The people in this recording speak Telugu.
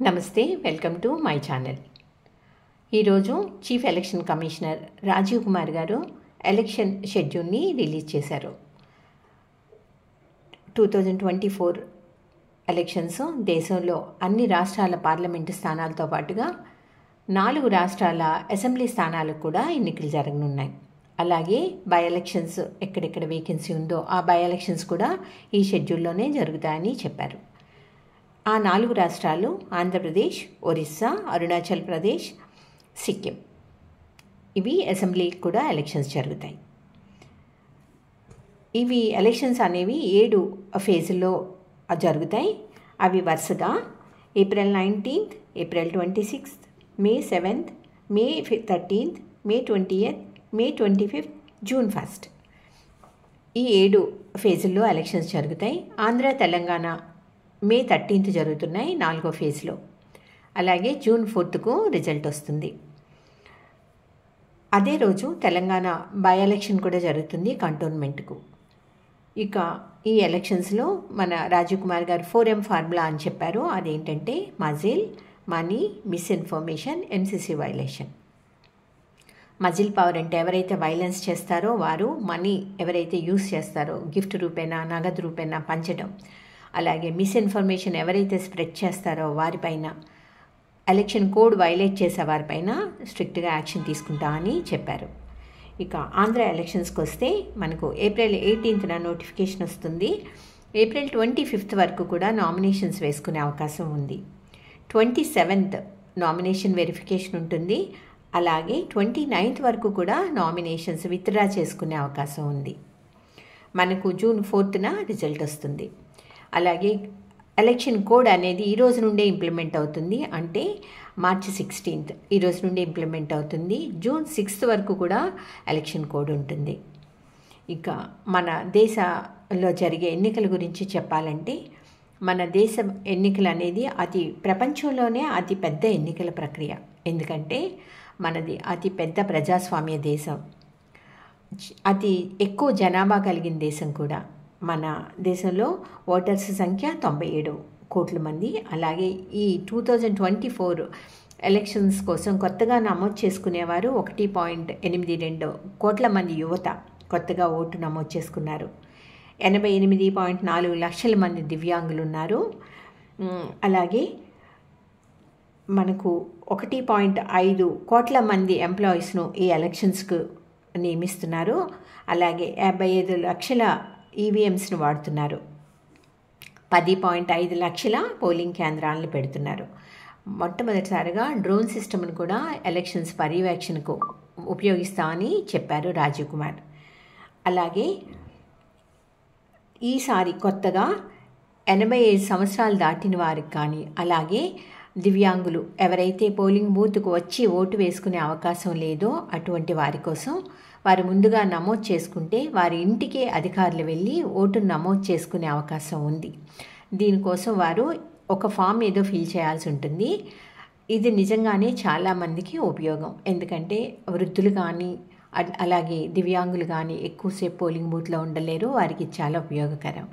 నమస్తే, వెల్కమ్ టు మై ఛానల్. ఈరోజు chief election commissioner Rajiv Kumar గారు ఎలక్షన్ షెడ్యూల్ని రిలీజ్ చేశారు. 2024 ఎలక్షన్స్ దేశంలో అన్ని రాష్ట్రాల పార్లమెంటు స్థానాలతో పాటుగా 4 రాష్ట్రాల అసెంబ్లీ స్థానాలకు కూడా ఎన్నికలు జరగనున్నాయి. అలాగే బై ఎలక్షన్స్ ఎక్కడెక్కడ వేకెన్సీ ఉందో ఆ బై ఎలక్షన్స్ కూడా ఈ షెడ్యూల్లోనే జరుగుతాయని చెప్పారు. ఆ 4 రాష్ట్రాలు ఆంధ్రప్రదేశ్, ఒరిస్సా, అరుణాచల్ ప్రదేశ్, సిక్కిం. ఇవి అసెంబ్లీకి కూడా ఎలక్షన్స్ జరుగుతాయి. ఇవి ఎలక్షన్స్ అనేవి 7 ఫేజుల్లో జరుగుతాయి. అవి వరుసగా ఏప్రిల్ 19th, ఏప్రిల్ 26th, మే 7th, మే 13th, మే 20th, మే 25th, జూన్ 1st. ఈ 7 ఫేజుల్లో ఎలక్షన్స్ జరుగుతాయి. ఆంధ్ర, తెలంగాణ మే 13th జరుగుతున్నాయి 4వ ఫేజ్లో. అలాగే జూన్ 4th రిజల్ట్ వస్తుంది. అదే రోజు తెలంగాణ బై ఎలక్షన్ కూడా జరుగుతుంది కంటోన్మెంట్కు. ఇక ఈ ఎలక్షన్స్లో మన రాజీవ్ కుమార్ గారు 4M ఫార్ములా అని చెప్పారు. అదేంటంటే muscle, money, misinformation, MCC violation. Muscle power అంటే ఎవరైతే వైలెన్స్ చేస్తారో వారు, మనీ ఎవరైతే యూస్ చేస్తారో గిఫ్ట్ రూపేణా, నగదు రూపేణా పంచడం, అలాగే మిస్ఇన్ఫర్మేషన్ ఎవరైతే స్ప్రెడ్ చేస్తారో వారిపైన, ఎలక్షన్ కోడ్ వైలేట్ చేసే వారిపైన స్ట్రిక్ట్గా యాక్షన్ తీసుకుంటామని చెప్పారు. ఇక ఆంధ్ర ఎలక్షన్స్కి వస్తే మనకు ఏప్రిల్ 18th నోటిఫికేషన్ వస్తుంది. ఏప్రిల్ 25th వరకు కూడా నామినేషన్స్ వేసుకునే అవకాశం ఉంది. 27th నామినేషన్ వెరిఫికేషన్ ఉంటుంది. అలాగే 29th వరకు కూడా నామినేషన్స్ విత్డ్రా చేసుకునే అవకాశం ఉంది. మనకు జూన్ 4th రిజల్ట్ వస్తుంది. అలాగే ఎలక్షన్ కోడ్ అనేది ఈ రోజు నుండే ఇంప్లిమెంట్ అవుతుంది. అంటే మార్చి 16th ఈ రోజు నుండి ఇంప్లిమెంట్ అవుతుంది. జూన్ 6th వరకు కూడా ఎలక్షన్ కోడ్ ఉంటుంది. ఇక మన దేశంలో జరిగే ఎన్నికల గురించి చెప్పాలంటే మన దేశ ఎన్నికలు అనేది ప్రపంచంలోనే అతి పెద్ద ఎన్నికల ప్రక్రియ. ఎందుకంటే మనది అతి పెద్ద ప్రజాస్వామ్య దేశం, అతి ఎక్కువ జనాభా కలిగిన దేశం కూడా. మన దేశంలో ఓటర్స్ సంఖ్య 97 కోట్ల మంది. అలాగే ఈ 2024 ఎలక్షన్స్ కోసం కొత్తగా నమోదు చేసుకునేవారు 1.82 కోట్ల మంది యువత కొత్తగా ఓటు నమోదు చేసుకున్నారు. 88.4 లక్షల మంది దివ్యాంగులు ఉన్నారు. అలాగే మనకు 1.5 కోట్ల మంది ఎంప్లాయీస్ను ఈ ఎలక్షన్స్కు నియమిస్తున్నారు. అలాగే 55 లక్షల ఈవీఎంస్ను వాడుతున్నారు. 10.5 లక్షల పోలింగ్ కేంద్రాలను పెడుతున్నారు. మొట్టమొదటిసారిగా డ్రోన్ సిస్టమ్ను కూడా ఎలక్షన్స్ పర్యవేక్షణకు ఉపయోగిస్తామని చెప్పారు రాజీవ్ కుమార్. అలాగే ఈసారి కొత్తగా 85 సంవత్సరాలు దాటిన వారికి కానీ, అలాగే దివ్యాంగులు ఎవరైతే పోలింగ్ బూత్కు వచ్చి ఓటు వేసుకునే అవకాశం లేదో అటువంటి వారి కోసం వారు ముందుగా నమోదు చేసుకుంటే వారి ఇంటికే అధికారులు వెళ్ళి ఓటును నమోదు చేసుకునే అవకాశం ఉంది. దీనికోసం వారు ఒక ఫామ్ ఏదో ఫిల్ చేయాల్సి ఉంటుంది. ఇది నిజంగానే చాలామందికి ఉపయోగం. ఎందుకంటే వృద్ధులు కానీ అలాగే దివ్యాంగులు కానీ ఎక్కువసేపు పోలింగ్ బూత్లో ఉండలేరు. వారికి చాలా ఉపయోగకరం.